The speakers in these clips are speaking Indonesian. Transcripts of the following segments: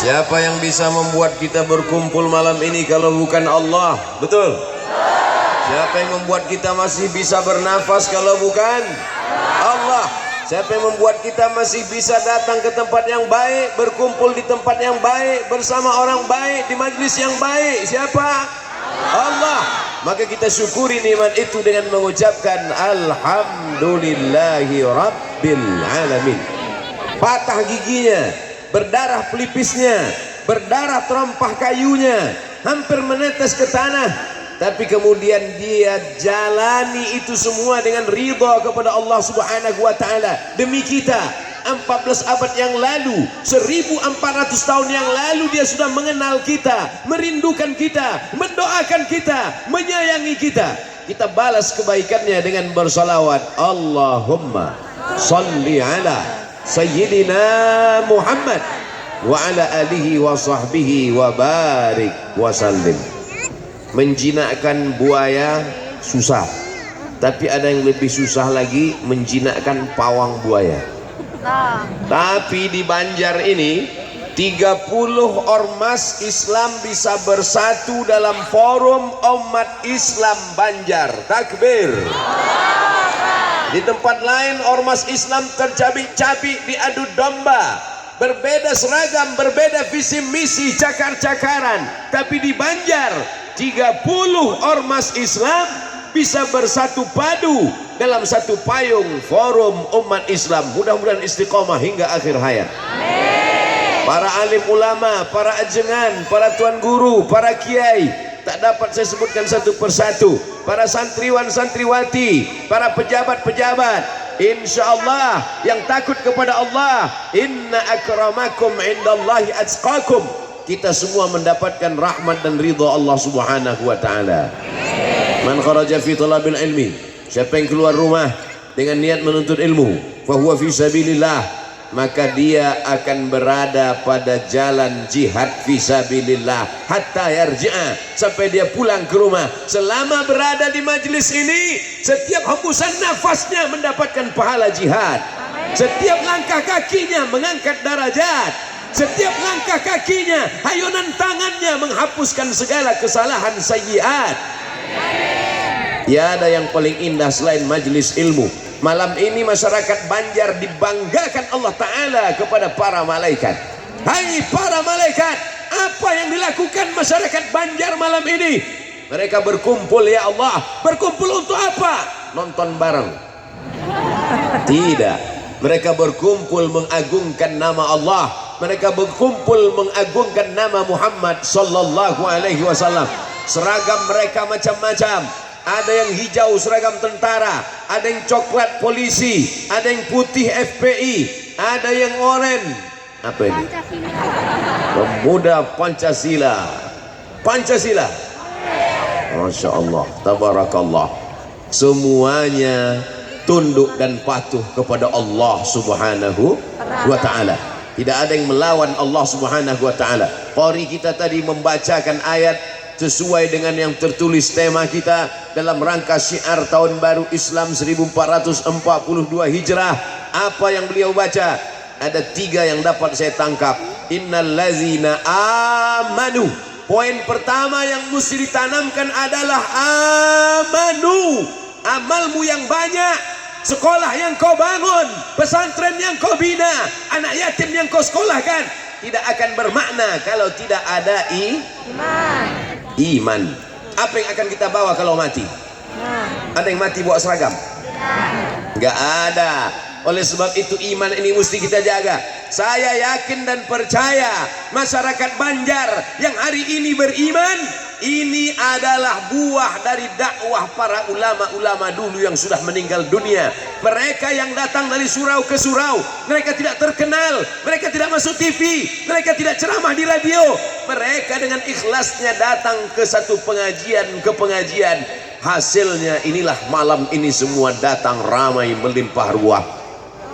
Siapa yang bisa membuat kita berkumpul malam ini kalau bukan Allah? Betul? Siapa yang membuat kita masih bisa bernafas kalau bukan Allah? Siapa yang membuat kita masih bisa datang ke tempat yang baik, berkumpul di tempat yang baik, bersama orang baik, di majlis yang baik? Siapa? Allah. Maka kita syukuri nikmat itu dengan mengucapkan Alhamdulillahi Rabbil Alamin. Patah giginya, berdarah pelipisnya, berdarah terompah kayunya, hampir menetes ke tanah, tapi kemudian dia jalani itu semua dengan ridha kepada Allah Subhanahu wa taala. Demi kita 14 abad yang lalu, 1400 tahun yang lalu dia sudah mengenal kita, merindukan kita, mendoakan kita, menyayangi kita. Kita balas kebaikannya dengan bersalawat, Allahumma salli ala Sayyidina Muhammad wa ala alihi wa sahbihi wa barik wa sallim. Menjinakkan buaya susah, tapi ada yang lebih susah lagi, menjinakkan pawang buaya. Tapi di Banjar ini 30 ormas Islam bisa bersatu dalam forum umat Islam Banjar. Takbir. Di tempat lain ormas Islam tercabik-cabik, diadu domba, berbeda seragam, berbeda visi misi, cakar-cakaran. Tapi di Banjar 30 ormas Islam bisa bersatu padu dalam satu payung forum umat Islam. Mudah-mudahan istiqomah hingga akhir hayat. Para alim ulama, para ajengan, para tuan guru, para kiai, tak dapat saya sebutkan satu persatu, para santriwan santriwati, para pejabat-pejabat, insyaallah yang takut kepada Allah, inna akramakum indallahi atqakum. Kita semua mendapatkan rahmat dan ridha Allah Subhanahu wa taala. Man kharaja fi talabil ilmi, siapa yang keluar rumah dengan niat menuntut ilmu, fa huwa fi sabilillah, maka dia akan berada pada jalan jihad fisabilillah hatta yarji'a, sampai dia pulang ke rumah. Selama berada di majlis ini, setiap hembusan nafasnya mendapatkan pahala jihad, setiap langkah kakinya mengangkat derajat, setiap langkah kakinya, hayunan tangannya menghapuskan segala kesalahan sayyiat. Tiada yang paling indah selain majlis ilmu. Malam ini masyarakat Banjar dibanggakan Allah Ta'ala kepada para malaikat. Hai para malaikat, apa yang dilakukan masyarakat Banjar malam ini? Mereka berkumpul, ya Allah. Berkumpul untuk apa? Nonton bareng? Tidak. Mereka berkumpul mengagungkan nama Allah. Mereka berkumpul mengagungkan nama Muhammad Sallallahu Alaihi Wasallam. Seragam mereka macam-macam. Ada yang hijau seragam tentara, ada yang coklat polisi, ada yang putih FPI, ada yang oranye. Apa ini? Pemuda Pancasila. Pancasila. Masya Allah, tabarakallah. Semuanya tunduk dan patuh kepada Allah Subhanahu wa ta'ala. Tidak ada yang melawan Allah Subhanahu wa ta'ala. Qari kita tadi membacakan ayat sesuai dengan yang tertulis tema kita dalam rangka syiar tahun baru Islam 1442 Hijrah. Apa yang beliau baca? Ada 3 yang dapat saya tangkap. Innallazina amanu. Poin pertama yang mesti ditanamkan adalah amanu. Amalmu yang banyak, sekolah yang kau bangun, pesantren yang kau bina, anak yatim yang kau sekolahkan, tidak akan bermakna kalau tidak ada iman. Apa yang akan kita bawa kalau mati? Ada yang mati bawa seragam? Enggak ada. Oleh sebab itu iman ini mesti kita jaga. Saya yakin dan percaya masyarakat Banjar yang hari ini beriman, ini adalah buah dari dakwah para ulama-ulama dulu yang sudah meninggal dunia. Mereka yang datang dari surau ke surau, mereka tidak terkenal, mereka tidak masuk TV, mereka tidak ceramah di radio. Mereka dengan ikhlasnya datang ke satu pengajian ke pengajian. Hasilnya inilah malam ini semua datang ramai melimpah ruah.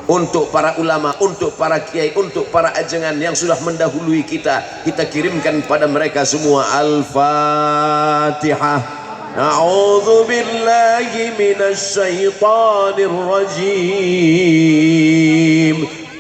Untuk para ulama, untuk para kiai, untuk para ajengan yang sudah mendahului kita, kita kirimkan pada mereka semua Al-Fatihah. A'udzu billahi minasy syaithanir rajim.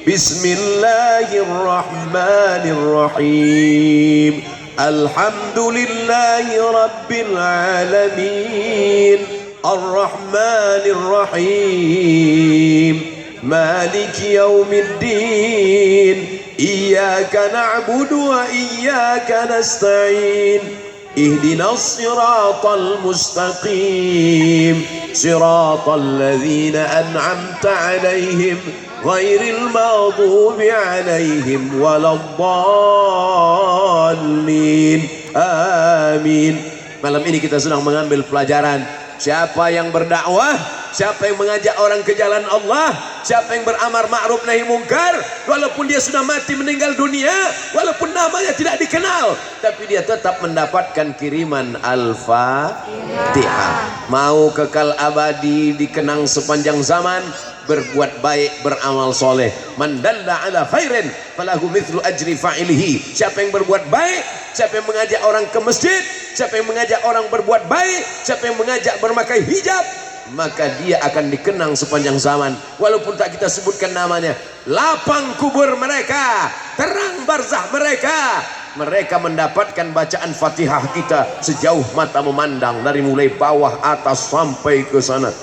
Bismillahirrahmanirrahim. Alhamdulillahi rabbil alamin. Ar-Rahmanir Rahim. Maliki yaumiddin. Iyyaka na'budu wa iyyaka nasta'in. Ihdinas siratal mustaqim. Siratal ladzina an'amta 'alaihim ghairil maghdubi 'alaihim waladdallin. Amin. Malam ini kita sedang mengambil pelajaran. Siapa yang berdakwah, siapa yang mengajak orang ke jalan Allah, siapa yang beramar ma'ruf nahi mungkar, walaupun dia sudah mati meninggal dunia, walaupun namanya tidak dikenal, tapi dia tetap mendapatkan kiriman Al-Fatihah. Mau kekal abadi, dikenang sepanjang zaman, berbuat baik, beramal soleh. Man dalla ala khairin falahu mithlu ajri fa'ilihi. Siapa yang berbuat baik, siapa yang mengajak orang ke masjid, siapa yang mengajak orang berbuat baik, siapa yang mengajak bermakai hijab, maka dia akan dikenang sepanjang zaman, walaupun tak kita sebutkan namanya. Lapang kubur mereka, terang barzah mereka, mereka mendapatkan bacaan Fatihah kita sejauh mata memandang, dari mulai bawah atas sampai ke sana.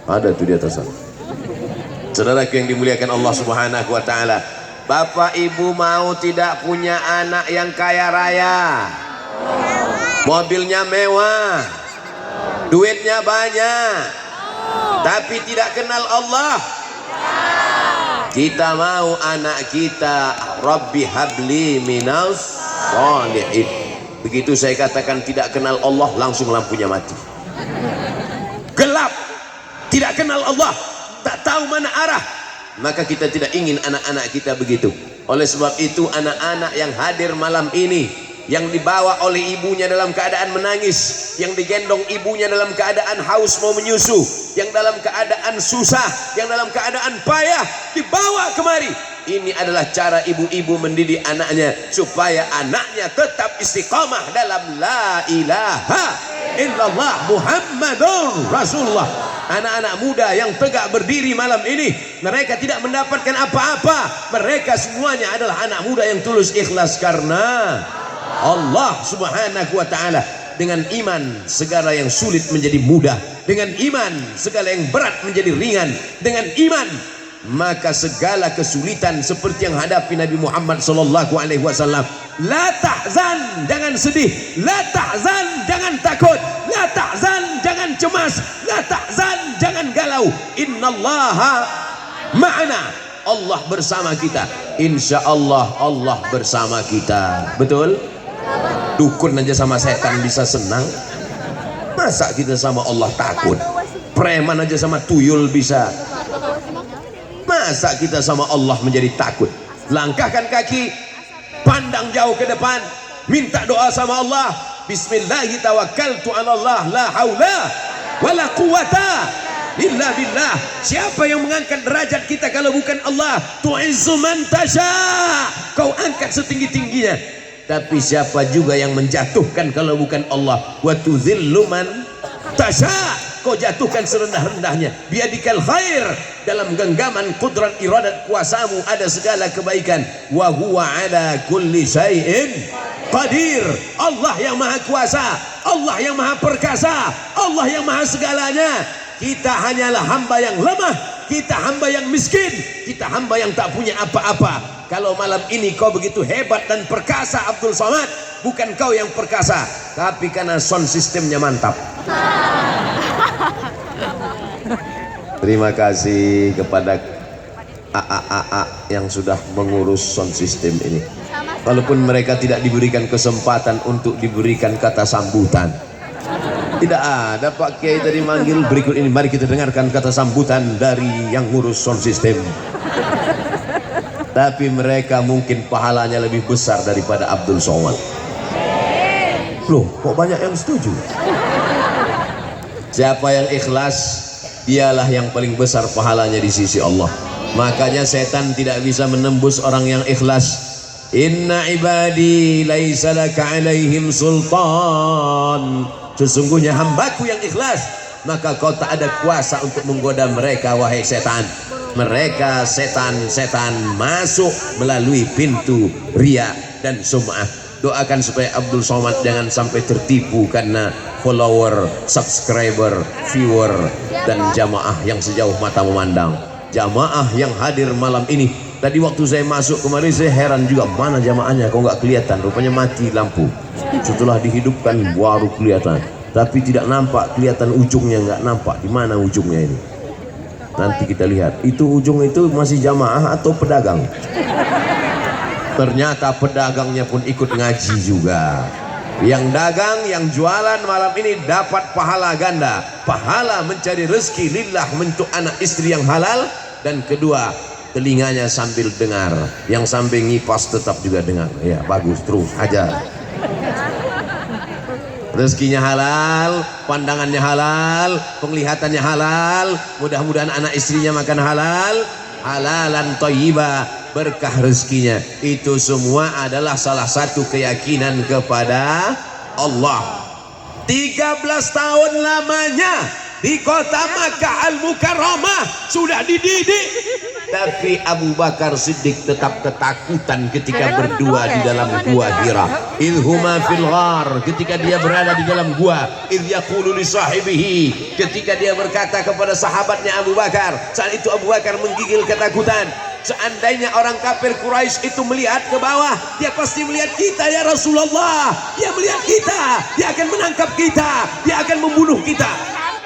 Ada tuh di atas sana. Saudaraku yang dimuliakan Allah Subhanahu wa taala, Bapak Ibu mau tidak punya anak yang kaya raya, mobilnya mewah, duitnya banyak, tapi tidak kenal Allah? Kita mau anak kita Rabbi habli minas sholihin. Begitu saya katakan tidak kenal Allah, langsung lampunya mati. Gelap, tidak kenal Allah, tak tahu mana arah. Maka kita tidak ingin anak-anak kita begitu. Oleh sebab itu anak-anak yang hadir malam ini, yang dibawa oleh ibunya dalam keadaan menangis, yang digendong ibunya dalam keadaan haus mau menyusu, yang dalam keadaan susah, yang dalam keadaan payah, dibawa kemari. Ini adalah cara ibu-ibu mendidik anaknya supaya anaknya tetap istiqamah dalam la ilaha illallah Muhammadur Rasulullah. Anak-anak muda yang tegak berdiri malam ini, mereka tidak mendapatkan apa-apa. Mereka semuanya adalah anak muda yang tulus ikhlas karena Allah Subhanahu wa ta'ala. Dengan iman segala yang sulit menjadi mudah, dengan iman segala yang berat menjadi ringan, dengan iman maka segala kesulitan seperti yang hadapi Nabi Muhammad sallallahu alaihi wasallam. La tahzan, jangan sedih. La tahzan, jangan takut. La tahzan, jangan cemas. La tahzan, jangan galau. Innallaha ma'ana. Allah bersama kita. Insya Allah Allah bersama kita. Betul? Dukun aja sama setan bisa senang, masa kita sama Allah takut? Preman aja sama tuyul bisa, masa kita sama Allah menjadi takut? Langkahkan kaki, pandang jauh ke depan, minta doa sama Allah. Bismillahi tawakkaltu ala Allah, la haula wala quwata illa billah. Siapa yang mengangkat derajat kita kalau bukan Allah? Tu'izzu man tasha, kau angkat setinggi-tingginya. Tapi siapa juga yang menjatuhkan kalau bukan Allah? Wa tuzillu man tasha, kau jatuhkan serendah-rendahnya. Biadikal khair, dalam genggaman kudrat iradat kuasamu ada segala kebaikan. Wa huwa ala kulli syai'in qadir. Allah yang maha kuasa, Allah yang maha perkasa, Allah yang maha segalanya. Kita hanyalah hamba yang lemah, kita hamba yang miskin, kita hamba yang tak punya apa-apa. Kalau malam ini kau begitu hebat dan perkasa Abdul Somad, bukan kau yang perkasa, tapi karena sound sistemnya mantap. Terima kasih kepada AA yang sudah mengurus sound system ini. Walaupun mereka tidak diberikan kesempatan untuk diberikan kata sambutan. Tidak ada Pak Kiai tadi manggil berikut ini. Mari kita dengarkan kata sambutan dari yang ngurus sound system. Tapi mereka mungkin pahalanya lebih besar daripada Abdul Somad. Loh, kok banyak yang setuju? Siapa yang ikhlas, dialah yang paling besar pahalanya di sisi Allah. Makanya setan tidak bisa menembus orang yang ikhlas. Inna ibadi laisa laka alaihim sultan. Sesungguhnya hambaku yang ikhlas, maka kau tak ada kuasa untuk menggoda mereka, wahai setan. Mereka setan-setan masuk melalui pintu riya dan sum'ah. Doakan supaya Abdul Somad jangan sampai tertipu karena follower, subscriber, viewer, dan jamaah yang sejauh mata memandang. Jamaah yang hadir malam ini, tadi waktu saya masuk kemarin saya heran juga, mana jamaahnya kok nggak kelihatan, rupanya mati lampu. Setelah dihidupkan baru kelihatan, tapi tidak nampak, kelihatan ujungnya, nggak nampak di mana ujungnya ini. Nanti kita lihat itu ujung itu masih jamaah atau pedagang. Ternyata pedagangnya pun ikut ngaji juga. Yang dagang, yang jualan malam ini dapat pahala ganda, pahala mencari rezeki lillah untuk anak istri yang halal, dan kedua telinganya sambil dengar, yang sambil ngipas tetap juga dengar. Ya bagus, terus aja. Rezekinya halal, pandangannya halal, penglihatannya halal, mudah-mudahan anak istrinya makan halal, halalan thayyibah, berkah rezekinya. Itu semua adalah salah satu keyakinan kepada Allah. 13 tahun lamanya di kota Makkah Al-Mukarramah sudah dididik, tapi Abu Bakar Siddiq tetap ketakutan ketika berdua di dalam gua Hira. Idhuma fil ghar, ketika dia berada di dalam gua, idh yaqulu li sahibihi, ketika dia berkata kepada sahabatnya Abu Bakar. Saat itu Abu Bakar menggigil ketakutan. Seandainya orang kafir Quraisy itu melihat ke bawah, dia pasti melihat kita ya Rasulullah. Dia melihat kita, dia akan menangkap kita, dia akan membunuh kita.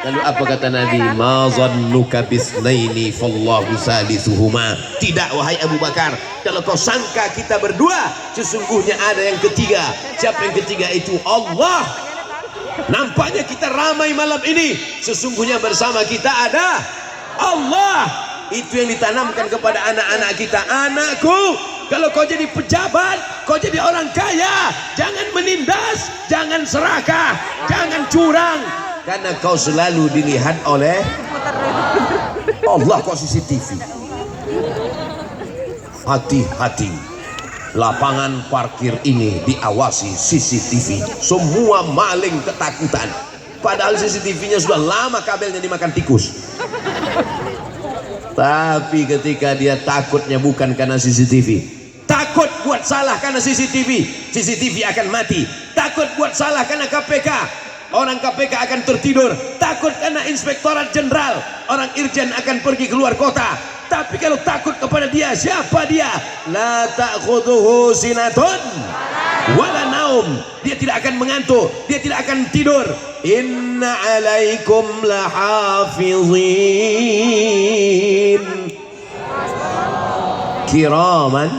Lalu apa kata Nabi? Ma zannuka bisnaini fallahu salisuhuma. Tidak wahai Abu Bakar, kalau kau sangka kita berdua, sesungguhnya ada yang ketiga. Siapa yang ketiga itu? Allah. Nampaknya kita ramai malam ini, sesungguhnya bersama kita ada Allah. Itu yang ditanamkan kepada anak-anak kita. Anakku, kalau kau jadi pejabat, kau jadi orang kaya, jangan menindas, jangan serakah, jangan curang, karena kau selalu dilihat oleh Allah. Kau CCTV. Hati-hati, lapangan parkir ini diawasi CCTV. Semua maling ketakutan, padahal CCTV-nya sudah lama kabelnya dimakan tikus. Tapi ketika dia takutnya bukan karena CCTV, takut buat salah karena CCTV, CCTV akan mati. Takut buat salah karena KPK, orang KPK akan tertidur. Takut karena Inspektorat Jenderal, orang Irjen akan pergi keluar kota. Tapi kalau takut kepada dia, siapa dia? La ta'khudhuhu sinatun wala naum. Dia tidak akan mengantuk, dia tidak akan tidur. Inna alaikum lahafizin kiraman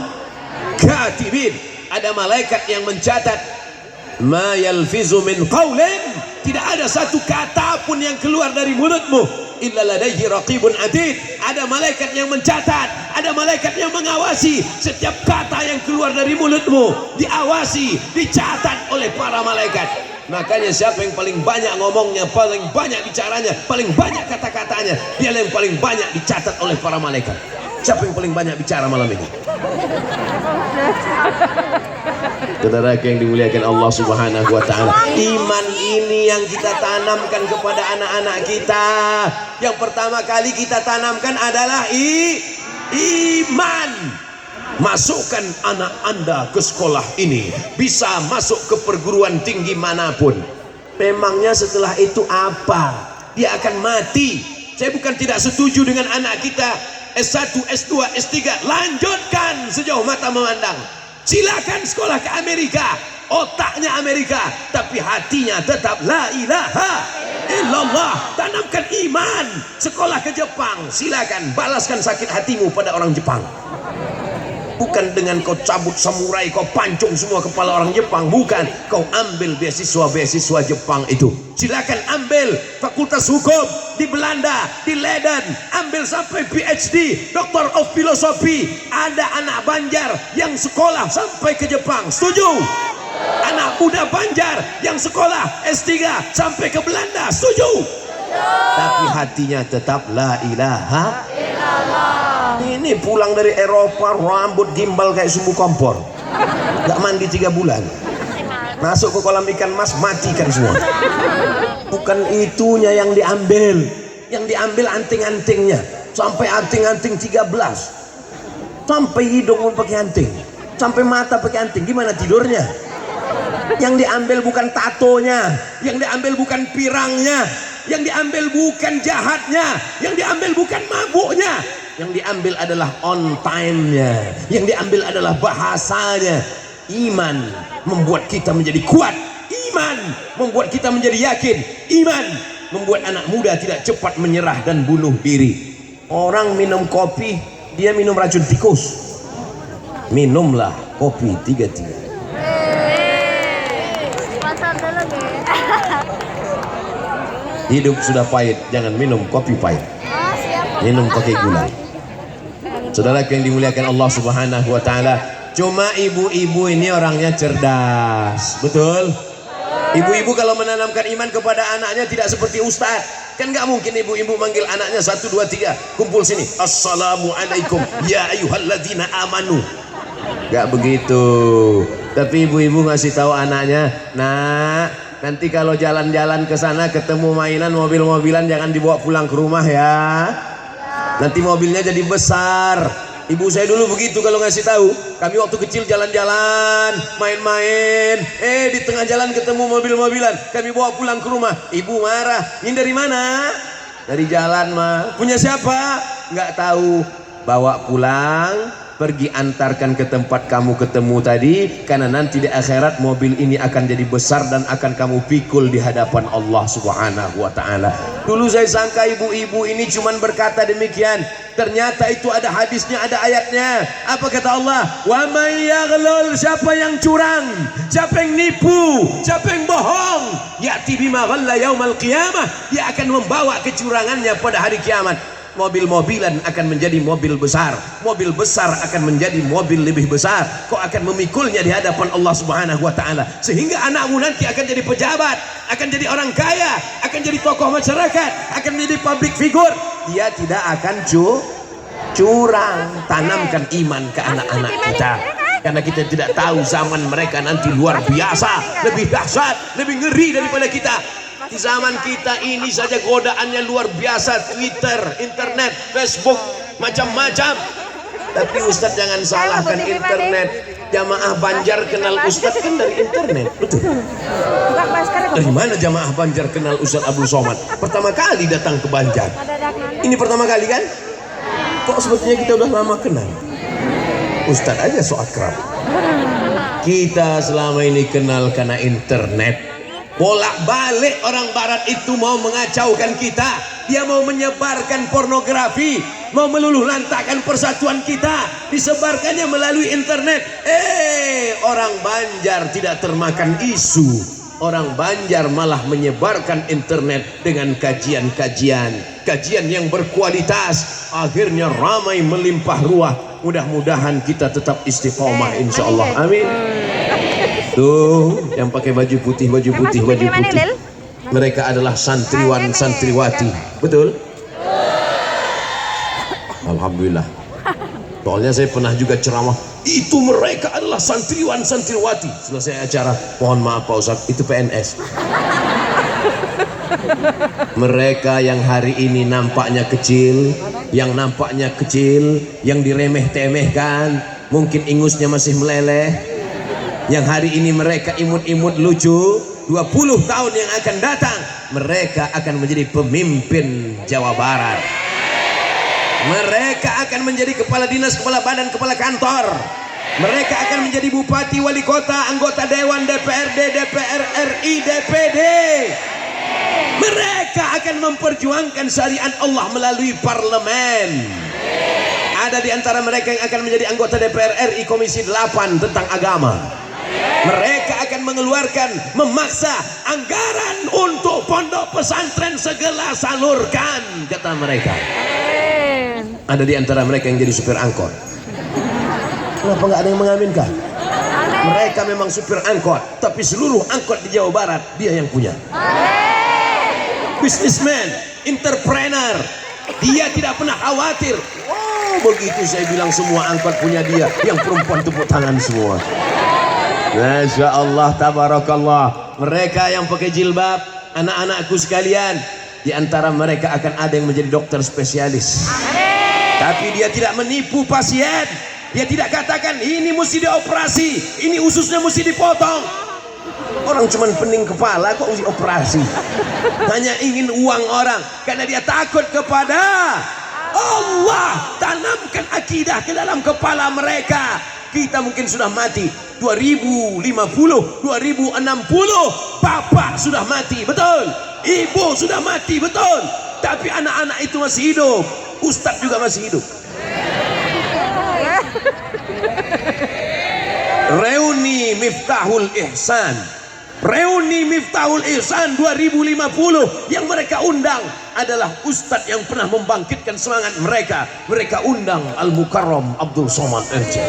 katibin. Ada malaikat yang mencatat. Ma yalfizu min qaulin, tidak ada satu kata pun yang keluar dari mulutmu illa ladaihi raqibun atid. Ada malaikat yang mencatat, ada malaikat yang mengawasi setiap kata yang keluar dari mulutmu, diawasi, dicatat oleh para malaikat. Makanya siapa yang paling banyak ngomongnya, paling banyak bicaranya, paling banyak kata-katanya, dia yang paling banyak dicatat oleh para malaikat. Siapa yang paling banyak bicara malam ini? Saudara yang dimuliakan Allah Subhanahu wa taala, iman ini yang kita tanamkan kepada anak-anak kita. Yang pertama kali kita tanamkan adalah iman. Masukkan anak Anda ke sekolah ini, bisa masuk ke perguruan tinggi manapun. Memangnya setelah itu apa? Dia akan mati. Saya bukan tidak setuju dengan anak kita S1, S2, S3, lanjutkan sejauh mata memandang. Silakan sekolah ke Amerika, otaknya Amerika, tapi hatinya tetap la ilaha illallah. Tanamkan iman. Sekolah ke Jepang, silakan, balaskan sakit hatimu pada orang Jepang. Bukan dengan kau cabut samurai, kau pancung semua kepala orang Jepang, bukan. Kau ambil beasiswa Jepang itu. Silakan ambil fakultas hukum di Belanda, di Leiden, ambil sampai PhD, Doctor of Philosophy. Ada anak Banjar yang sekolah sampai ke Jepang, setuju? Anak muda Banjar yang sekolah S3 sampai ke Belanda, setuju? Tapi hatinya tetap la ilaha illallah. Ini pulang dari Eropa, rambut gimbal kayak sumbu kompor, gak mandi 3 bulan, masuk ke kolam ikan mas, matikan semua. Bukan itunya yang diambil, yang diambil anting-antingnya. sampai anting-anting 13, sampai hidung mau pakai anting, sampai mata pakai anting. Gimana tidurnya? Yang diambil bukan tatonya, yang diambil bukan pirangnya, yang diambil bukan jahatnya, yang diambil bukan mabuknya, yang diambil adalah on time-nya, yang diambil adalah bahasanya. Iman membuat kita menjadi kuat, iman membuat kita menjadi yakin, iman membuat anak muda tidak cepat menyerah dan bunuh diri. Orang minum kopi, dia minum racun tikus. Minumlah kopi 33. Hidup sudah pahit, jangan minum kopi pahit. Minum pakai gula. Saudara yang dimuliakan Allah Subhanahu wa taala, cuma ibu-ibu ini orangnya cerdas. Betul? Ibu-ibu kalau menanamkan iman kepada anaknya tidak seperti ustaz. Kan nggak mungkin ibu-ibu manggil anaknya 1, 2, 3 kumpul sini, assalamualaikum ya ayyuhalladzina amanu. Nggak begitu. Tapi ibu-ibu ngasih tahu anaknya, nak, nanti kalau jalan-jalan ke sana ketemu mainan mobil-mobilan jangan dibawa pulang ke rumah ya. Nanti mobilnya jadi besar. Ibu saya dulu begitu kalau ngasih tahu. Kami waktu kecil jalan-jalan, main-main, di tengah jalan ketemu mobil-mobilan, kami bawa pulang ke rumah. Ibu marah. Ini dari mana? Dari jalan mah. Punya siapa? Nggak tahu. Bawa pulang, pergi antarkan ke tempat kamu ketemu tadi, karena nanti di akhirat mobil ini akan jadi besar dan akan kamu pikul di hadapan Allah Subhanahu wa taala. Dulu saya sangka ibu-ibu ini cuman berkata demikian, ternyata itu ada hadisnya, ada ayatnya. Apa kata Allah? Wa may yaghlul, siapa yang curang, siapa yang nipu, siapa yang bohong, ya'ti bima ghalla yaumal qiyamah, dia akan membawa kecurangannya pada hari kiamat. Mobil-mobilan akan menjadi mobil besar, mobil besar akan menjadi mobil lebih besar. Kau akan memikulnya di hadapan Allah Subhanahu wa taala, sehingga anakmu nanti akan jadi pejabat, akan jadi orang kaya, akan jadi tokoh masyarakat, akan menjadi public figure. Dia tidak akan curang. Tanamkan iman ke anak-anak kita, karena kita tidak tahu zaman mereka nanti luar biasa, lebih dahsyat, lebih ngeri daripada kita. Di zaman kita ini saja godaannya luar biasa, Twitter, internet, Facebook, macam-macam. Tapi Ustadz jangan salahkan internet. Jamaah Banjar kenal Ustadz kan dari internet, betul? Dari mana jamaah Banjar kenal Ustadz Abdul Somad? Pertama kali datang ke Banjar. Ini pertama kali kan? Kok sebetulnya kita udah lama kenal? Ustadz aja so akrab. Kita selama ini kenal karena internet. Bolak-balik orang barat itu mau mengacaukan kita. Dia mau menyebarkan pornografi, mau meluluh lantakkan persatuan kita, disebarkannya melalui internet. Orang Banjar tidak termakan isu. Orang Banjar malah menyebarkan internet dengan kajian-kajian yang berkualitas. Akhirnya ramai melimpah ruah. Mudah-mudahan kita tetap istiqomah insyaallah. Amin. Tuh yang pakai baju putih, mereka adalah santriwan santriwati, betul? Alhamdulillah. Soalnya saya pernah juga ceramah, itu mereka adalah santriwan santriwati. Selesai acara, mohon maaf Pak Ustadz, itu PNS. Mereka yang hari ini nampaknya kecil, yang diremeh-temehkan, mungkin ingusnya masih meleleh. Yang hari ini mereka imut-imut lucu, 20 tahun yang akan datang mereka akan menjadi pemimpin Jawa Barat. Mereka akan menjadi kepala dinas, kepala badan, kepala kantor. Mereka akan menjadi bupati, wali kota, anggota dewan, DPRD, DPR RI, DPD. Mereka akan memperjuangkan syariat Allah melalui parlemen. Ada di antara mereka yang akan menjadi anggota DPR RI Komisi 8 tentang agama. Mereka akan mengeluarkan, memaksa anggaran untuk pondok pesantren segera salurkan, kata mereka. Ada di antara mereka yang jadi supir angkot. Kenapa nggak ada yang mengaminkan? Mereka memang supir angkot, tapi seluruh angkot di Jawa Barat dia yang punya. Businessman, entrepreneur, dia tidak pernah khawatir. Oh begitu saya bilang semua angkot punya dia, yang perempuan tepuk tangan semua. Masya Allah, tabarakallah. Mereka yang pakai jilbab, anak-anakku sekalian, di antara mereka akan ada yang menjadi dokter spesialis. Tapi dia tidak menipu pasien. Dia tidak katakan ini mesti dioperasi, ini ususnya mesti dipotong. Orang cuman pening kepala kok mesti operasi. Hanya ingin uang orang karena dia takut kepada Allah. Tanamkan akidah ke dalam kepala mereka. Kita mungkin sudah mati 2050, 2060, bapak sudah mati, betul. Ibu sudah mati, betul. Tapi anak-anak itu masih hidup. Ustadz juga masih hidup. Reuni Miftahul Ihsan, reuni Miftahul Ihsan 2050 yang mereka undang adalah ustadz yang pernah membangkitkan semangat mereka. Mereka undang Al-Mukarram Abdul Somad RJ.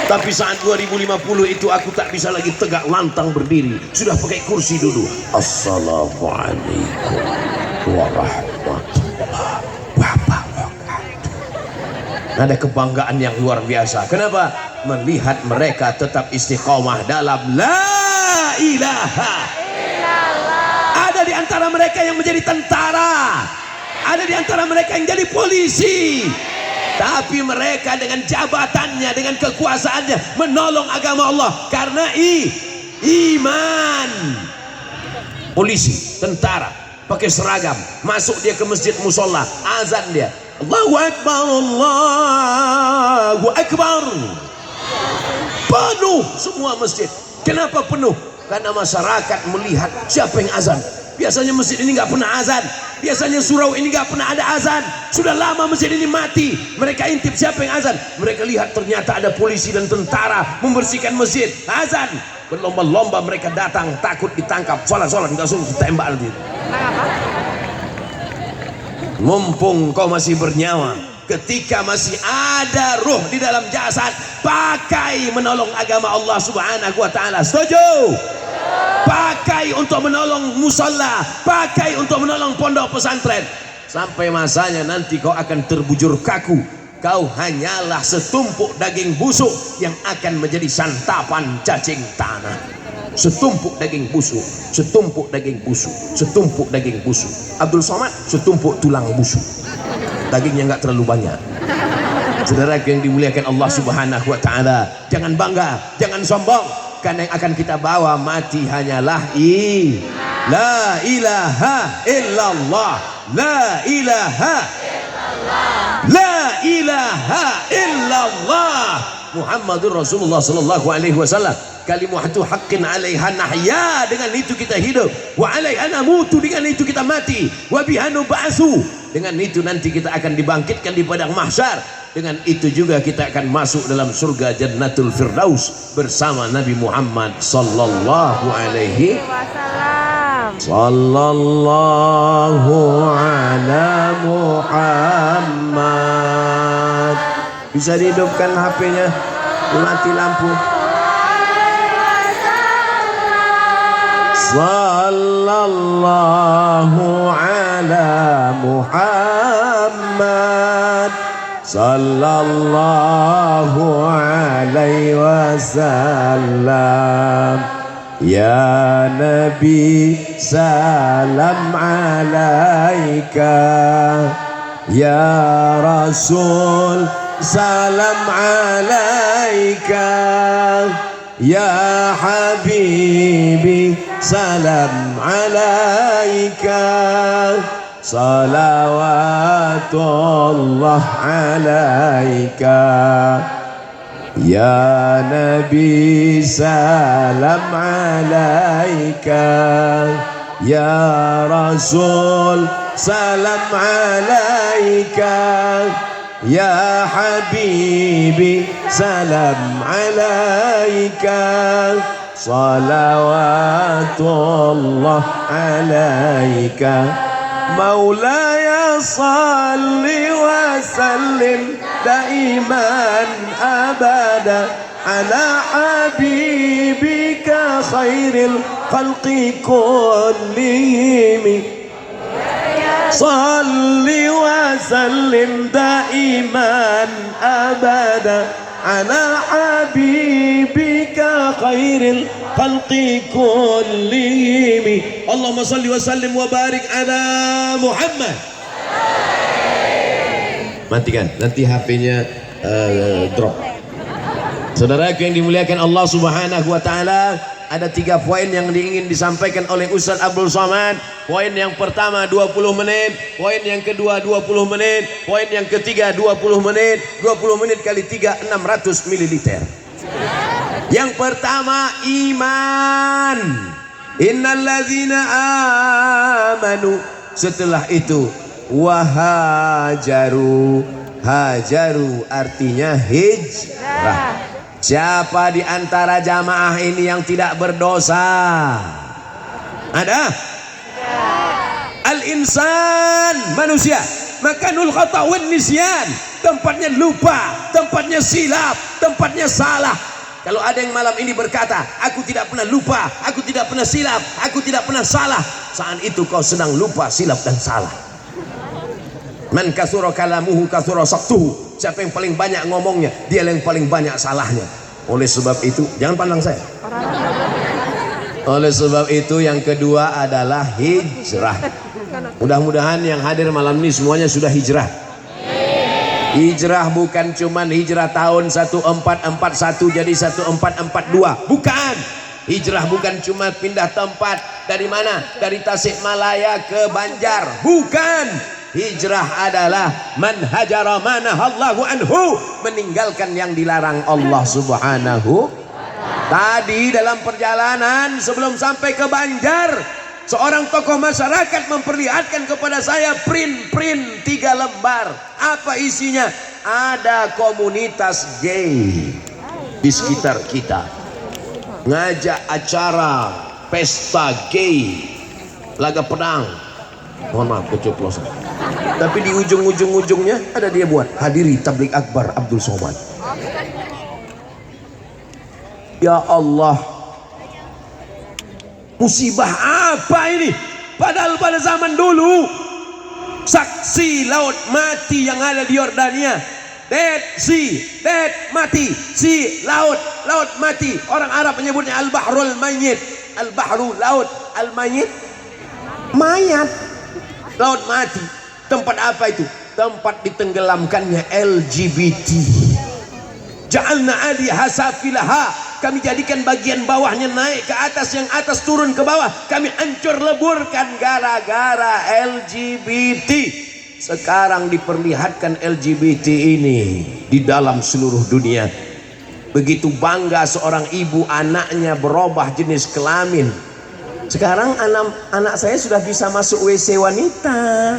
Tapi saat 2050 itu aku tak bisa lagi tegak lantang berdiri, sudah pakai kursi duduk. Assalamualaikum warahmatullahi wabarakatuh. Ada kebanggaan yang luar biasa. Kenapa? Melihat mereka tetap istiqomah dalam la ilaha illallah. Ada di antara mereka yang menjadi tentara, ada di antara mereka yang jadi polisi. Tapi mereka dengan jabatannya, dengan kekuasaannya menolong agama Allah karena iman. Polisi, tentara, pakai seragam, masuk dia ke masjid musola, azan dia, Allahu Akbar, Allahu Akbar. Penuh semua masjid. Kenapa penuh? Karena masyarakat melihat siapa yang azan. Biasanya masjid ini nggak pernah azan. Biasanya surau ini nggak pernah ada azan. Sudah lama masjid ini mati. Mereka intip siapa yang azan. Mereka lihat ternyata ada polisi dan tentara membersihkan masjid. Azan. Berlomba-lomba mereka datang, takut ditangkap. Sholat nggak suruh ditembak nanti. Mumpung kau masih bernyawa, ketika masih ada ruh di dalam jasad, pakai menolong agama Allah Subhanahu wa taala. Setuju? Pakai untuk menolong musola, pakai untuk menolong pondok pesantren. Sampai masanya nanti kau akan terbujur kaku. Kau hanyalah setumpuk daging busuk yang akan menjadi santapan cacing tanah. Setumpuk daging busuk, setumpuk daging busuk, setumpuk daging busuk. Abdul Somad setumpuk tulang busuk. Dagingnya nggak terlalu banyak. Saudara yang dimuliakan Allah Subhanahu wa taala, jangan bangga, jangan sombong, karena yang akan kita bawa mati hanyalah la ilaha illallah, la ilaha illallah, la ilaha illallah Muhammadur Rasulullah sallallahu alaihi wasallam. Kalimatu haqqin 'alaiha nahya, dengan itu kita hidup, wa 'alaiha namutu, dengan itu kita mati, wa biha nub'atsu, dengan itu nanti kita akan dibangkitkan di padang mahsyar. Dengan itu juga kita akan masuk dalam surga Jannatul Firdaus bersama Nabi Muhammad sallallahu alaihi wasallam. Sallallahu ala Muhammad. Bisa dihidupkan HP-nya, mati lampu. Sallallahu ala Muhammad, sallallahu alaihi wasallam. Ya Nabi salam alaika, ya Rasul salam alaika, ya Habibi salam alaika, salawatullah alaika, ya Nabi salam alaika, ya Rasul salam alaika, ya Habibi salam alaika, salawatullah alaika. Maulaya salli wa sallim daiman abada ala habibika khairil khalqi kullihim. Salli wa sallim daiman abada ala habibika khairil khalqi kullihim. Allahumma salli wa sallim wa barik ala Muhammad. Matikan, nanti HP-nya drop. Saudaraku yang dimuliakan Allah Subhanahu wa taala, ada 3 poin yang ingin disampaikan oleh Ustaz Abdul Somad. Poin yang pertama 20 menit, poin yang kedua 20 menit, poin yang ketiga 20 menit. 20 menit kali 3 600 ml. Yang pertama iman. Innalladzina amanu. Setelah itu wahajaru. Hajaru artinya hijrah. Siapa di antara jamaah ini yang tidak berdosa? Ada? Al-insan, manusia. Makanul khata' wan nisyan. Tempatnya lupa, tempatnya silap, tempatnya salah. Kalau ada yang malam ini berkata, aku tidak pernah lupa, aku tidak pernah silap, aku tidak pernah salah, saat itu kau sedang lupa, silap dan salah. Man kasura kalamuhu kasura saktuhu. Siapa yang paling banyak ngomongnya, dia yang paling banyak salahnya. Oleh sebab itu, jangan pandang saya. Oleh sebab itu yang kedua adalah hijrah. Mudah-mudahan yang hadir malam ini semuanya sudah hijrah. Hijrah bukan cuman hijrah tahun 1441 jadi 1442. Bukan. Hijrah bukan cuma pindah tempat. Dari mana? Dari Tasikmalaya ke Banjar. Bukan. Hijrah adalah man hajara manahallahu anhu, meninggalkan yang dilarang Allah Subhanahu. Tadi dalam perjalanan sebelum sampai ke Banjar, seorang tokoh masyarakat memperlihatkan kepada saya print 3 lembar. Apa isinya? Ada komunitas gay di sekitar kita, ngajak acara pesta gay, laga pedang. Mohon maaf keceplosan. Tapi di ujung-ujungnya ada dia buat hadiri tablik akbar Abdul Somad. Ya Allah, musibah apa ini? Padahal pada zaman dulu saksi laut mati yang ada di Yordania, Dead Sea, dead mati, sea laut, laut mati. Orang Arab menyebutnya al-bahrul mayyit. Al-bahru laut, al-mayyit mayat, laut mati. Tempat apa itu? Tempat ditenggelamkannya LGBT. Ja'alna aliha safilaha, kami jadikan bagian bawahnya naik ke atas, yang atas turun ke bawah. Kami hancur leburkan gara-gara LGBT. Sekarang diperlihatkan LGBT ini di dalam seluruh dunia. Begitu bangga seorang ibu anaknya berubah jenis kelamin. Sekarang anak saya sudah bisa masuk WC wanita.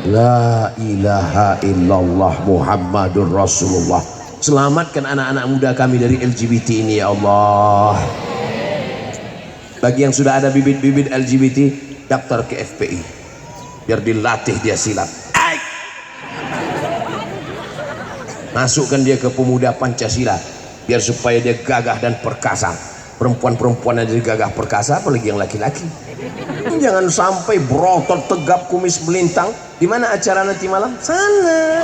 La ilaha illallah Muhammadur Rasulullah. Selamatkan anak-anak muda kami dari LGBT ini ya Allah. Bagi yang sudah ada bibit-bibit LGBT, daftar ke FPI biar dilatih dia silat. Masukkan dia ke pemuda Pancasila biar supaya dia gagah dan perkasa. Perempuan-perempuan aja gagah perkasa, apalagi yang laki-laki. Jangan sampai berotot tegap kumis melintang. Di mana acara nanti malam? Sana.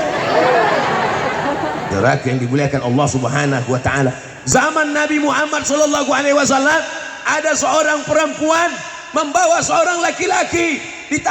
Saudara yang dimuliakan Allah Subhanahu wa taala. Zaman Nabi Muhammad sallallahu alaihi wasallam ada seorang perempuan membawa seorang laki-laki.